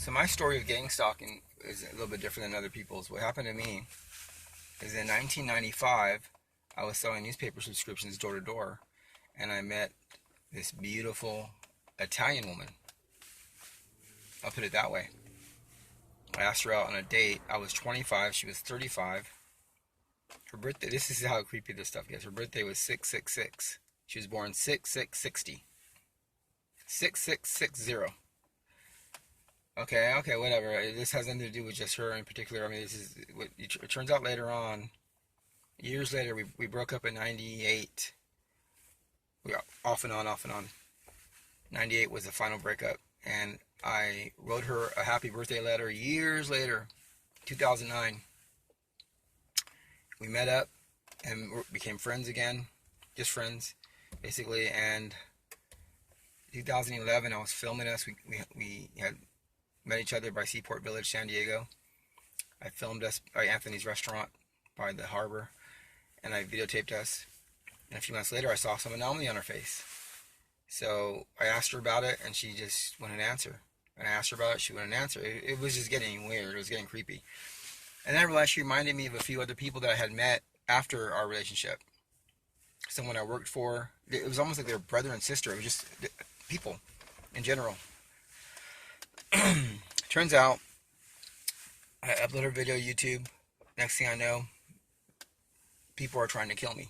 So my story of gang stalking is a little bit different than other people's. What happened to me is in 1995, I was selling newspaper subscriptions door to door, and I met this beautiful Italian woman. I'll put it that way. I asked her out on a date. I was 25, she was 35. Her birthday, this is how creepy this stuff gets. Her birthday was 666. She was born 6660. 6660. Okay, whatever. This has nothing to do with just her in particular. I mean, this is what it turns out later on. Years later, we broke up in 98. We were off and on, off and on. 98 was the final breakup. And I wrote her a happy birthday letter years later, 2009. We met up and became friends again. Just friends, basically. And 2011, I was filming us. We had met each other by Seaport Village, San Diego. I filmed us by Anthony's restaurant by the harbor, and I videotaped us. And a few months later, I saw some anomaly on her face. So I asked her about it, and she just wouldn't answer. And I asked her about it, she wouldn't answer. It was just getting weird. It was getting creepy. And then I realized she reminded me of a few other people that I had met after our relationship. Someone I worked for. It was almost like they were brother and sister. It was just people in general. Turns out, I upload a video to YouTube. Next thing I know, people are trying to kill me.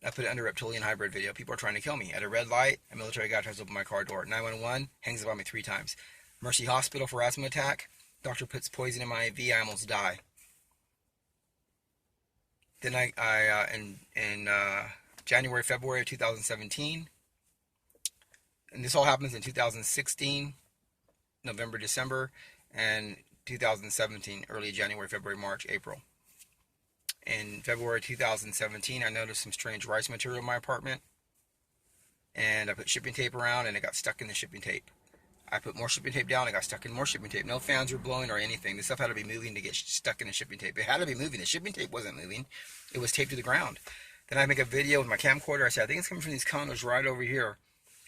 I put it under Reptilian hybrid video. People are trying to kill me. At a red light, a military guy tries to open my car door. 911 hangs up on me 3 times. Mercy Hospital for asthma attack. Doctor puts poison in my IV. I almost die. Then in January, February of 2017, and this all happens in 2016, November, December, and 2017, early January, February, March, April. In February 2017, I noticed some strange rice material in my apartment, and I put shipping tape around, and it got stuck in the shipping tape. I put more shipping tape down, it got stuck in more shipping tape. No fans were blowing or anything. This stuff had to be moving to get stuck in the shipping tape. It had to be moving. The shipping tape wasn't moving. It was taped to the ground. Then I make a video with my camcorder. I said, I think it's coming from these condos right over here.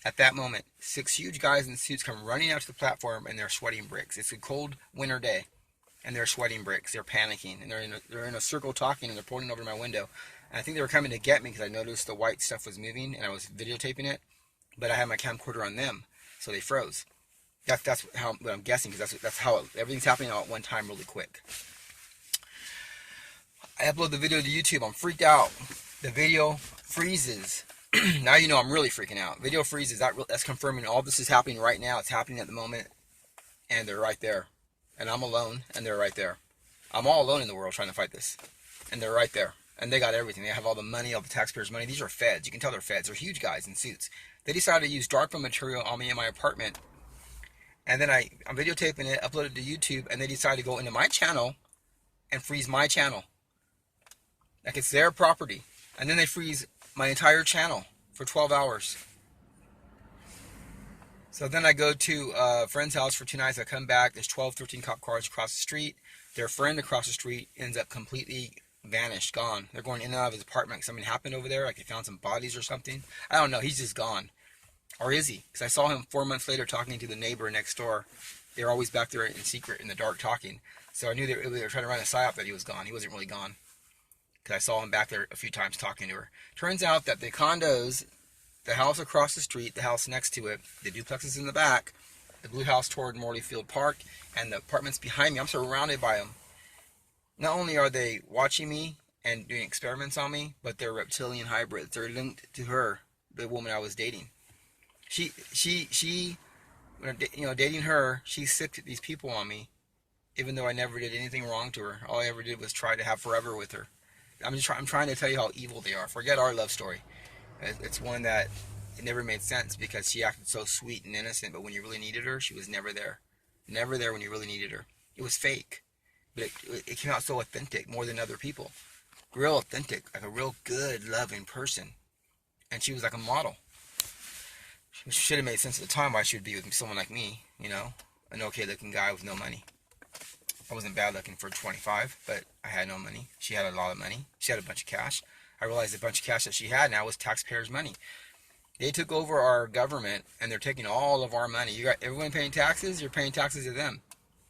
At that moment, 6 huge guys in suits come running out to the platform, and they're sweating bricks. It's a cold winter day, and they're sweating bricks. They're panicking, and they're in a circle talking, and they're pointing over my window. And I think they were coming to get me because I noticed the white stuff was moving, and I was videotaping it, but I had my camcorder on them, so they froze. That's what I'm guessing, because that's how everything's happening all at one time really quick. I upload the video to YouTube. I'm freaked out. The video freezes. Now you know I'm really freaking out. Video freezes. That's confirming all this is happening right now. It's happening at the moment, and they're right there. And I'm alone, and they're right there. I'm all alone in the world trying to fight this, and they're right there. And they got everything. They have all the money, all the taxpayers' money. These are feds. You can tell they're feds. They're huge guys in suits. They decided to use dark material on me in my apartment, and then I'm videotaping it, upload it to YouTube, and they decide to go into my channel and freeze my channel. Like it's their property. And then they freeze my entire channel for 12 hours. So then I go to a friend's house for 2 nights. I come back. There's 12, 13 cop cars across the street. Their friend across the street ends up completely vanished, gone. They're going in and out of his apartment. Something happened over there. Like they found some bodies or something. I don't know. He's just gone. Or is he? Because I saw him 4 months later talking to the neighbor next door. They were always back there in secret in the dark talking. So I knew they were trying to run a psyop that he was gone. He wasn't really gone. Because I saw him back there a few times talking to her. Turns out that the condos, the house across the street, the house next to it, the duplexes in the back, the blue house toward Morley Field Park, and the apartments behind me, I'm surrounded by them. Not only are they watching me and doing experiments on me, but they're reptilian hybrids. They're linked to her, the woman I was dating. She, when I'm dating her, she sicked these people on me, even though I never did anything wrong to her. All I ever did was try to have forever with her. I'm trying to tell you how evil they are. Forget our love story. It's one that it never made sense because she acted so sweet and innocent, but when you really needed her, she was never there. Never there when you really needed her. It was fake, but it came out so authentic, more than other people. Real authentic, like a real good, loving person. And she was like a model. She should have made sense at the time why she would be with someone like me, you know, an okay-looking guy with no money. I wasn't bad looking for 25, but I had no money. She had a lot of money. She had a bunch of cash. I realized the bunch of cash that she had now was taxpayers' money. They took over our government, and they're taking all of our money. You got everyone paying taxes. You're paying taxes to them.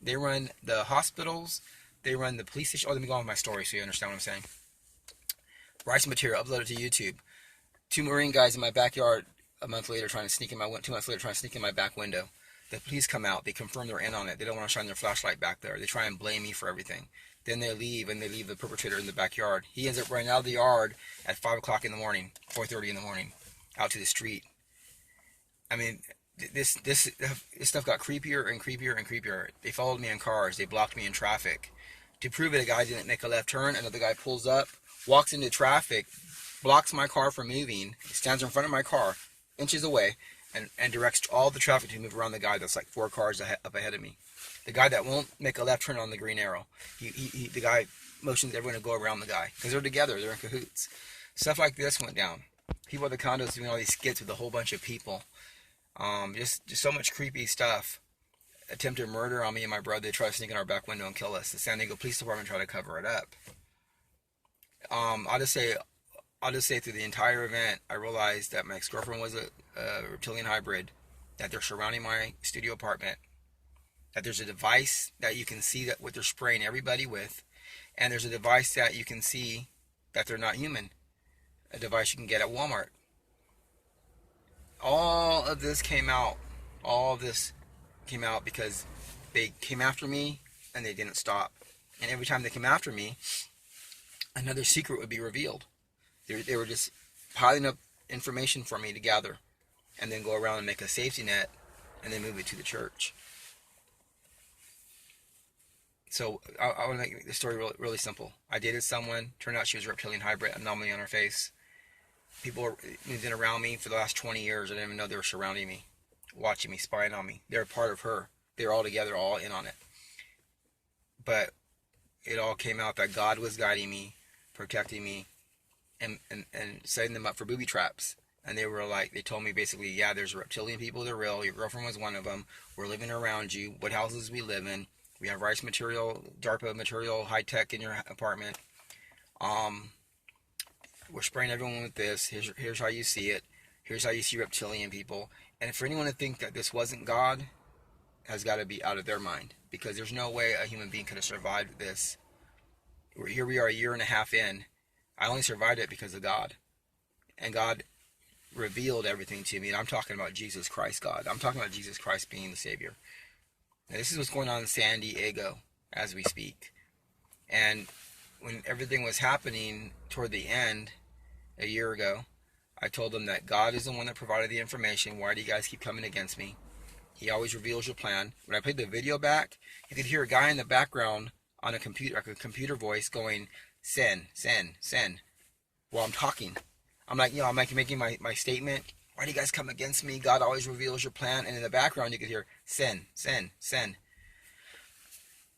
They run the hospitals. They run the police station. Oh, let me go on with my story so you understand what I'm saying. Write some material, upload it to YouTube. 2 Marine guys in my backyard a month later trying to sneak in my 2 months later trying to sneak in my back window. The police come out. They confirm they're in on it. They don't want to shine their flashlight back there. They try and blame me for everything. Then they leave, and they leave the perpetrator in the backyard. He ends up running out of the yard at 5 o'clock in the morning, 4:30 in the morning, out to the street. I mean, this stuff got creepier and creepier and creepier. They followed me in cars. They blocked me in traffic. To prove it, a guy didn't make a left turn. Another guy pulls up, walks into traffic, blocks my car from moving, stands in front of my car, inches away, and directs all the traffic to move around the guy that's like 4 cars up ahead of me. The guy that won't make a left turn on the green arrow. The guy motions everyone to go around the guy because they're together. They're in cahoots. Stuff like this went down. People at the condos doing all these skits with a whole bunch of people. Just so much creepy stuff. Attempted murder on me and my brother. They tried to sneak in our back window and kill us. The San Diego Police Department tried to cover it up. I'll just say through the entire event, I realized that my ex-girlfriend was a reptilian hybrid. That they're surrounding my studio apartment. That there's a device that you can see that what they're spraying everybody with, and there's a device that you can see that they're not human. A device you can get at Walmart. All of this came out. All of this came out because they came after me and they didn't stop. And every time they came after me, another secret would be revealed. They were just piling up information for me to gather and then go around and make a safety net and then move it to the church. So I want to make the story really, really simple. I dated someone. Turned out she was a reptilian hybrid, anomaly on her face. People were moving around me for the last 20 years. I didn't even know they were surrounding me, watching me, spying on me. They're a part of her. They're all together, all in on it. But it all came out that God was guiding me, protecting me, and setting them up for booby traps. And they were like, they told me basically, yeah, there's reptilian people. They're real. Your girlfriend was one of them. We're living around you. What houses we live in. We have rice material, DARPA material, high tech in your apartment. We're spraying everyone with this. Here's how you see it. Here's how you see reptilian people. And for anyone to think that this wasn't God has got to be out of their mind. Because there's no way a human being could have survived this. Here we are a year and a half in. I only survived it because of God. And God revealed everything to me. And I'm talking about Jesus Christ, God. I'm talking about Jesus Christ being the Savior. Now, this is what's going on in San Diego as we speak. And when everything was happening toward the end, a year ago, I told them that God is the one that provided the information. Why do you guys keep coming against me? He always reveals your plan. When I played the video back, you could hear a guy in the background on a computer voice going, send, while I'm talking. I'm like making my statement. Why do you guys come against me? God always reveals your plan. And in the background, you could hear, send.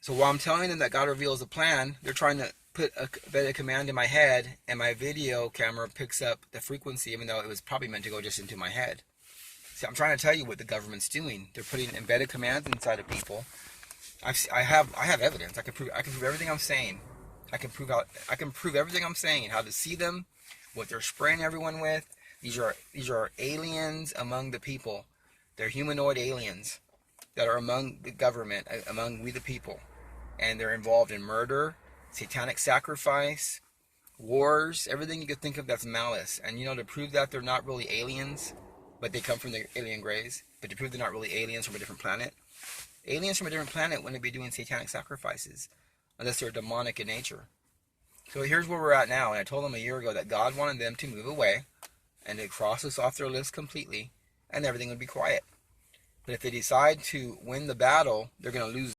So while I'm telling them that God reveals the plan, they're trying to put a command in my head, and my video camera picks up the frequency, even though it was probably meant to go just into my head. See, I'm trying to tell you what the government's doing. They're putting embedded commands inside of people. I have evidence. I can prove everything I'm saying. I can prove everything I'm saying. How to see them, what they're spraying everyone with. These are aliens among the people. They're humanoid aliens that are among the government, among we the people, and they're involved in murder, satanic sacrifice, wars, everything you could think of that's malice. And to prove that they're not really aliens, but they come from the alien race, but to prove they're not really aliens from a different planet, aliens from a different planet wouldn't be doing satanic sacrifices unless they're demonic in nature. So here's where we're at now, and I told them a year ago that God wanted them to move away and to cross us off their list completely, and everything would be quiet. But if they decide to win the battle, they're going to lose.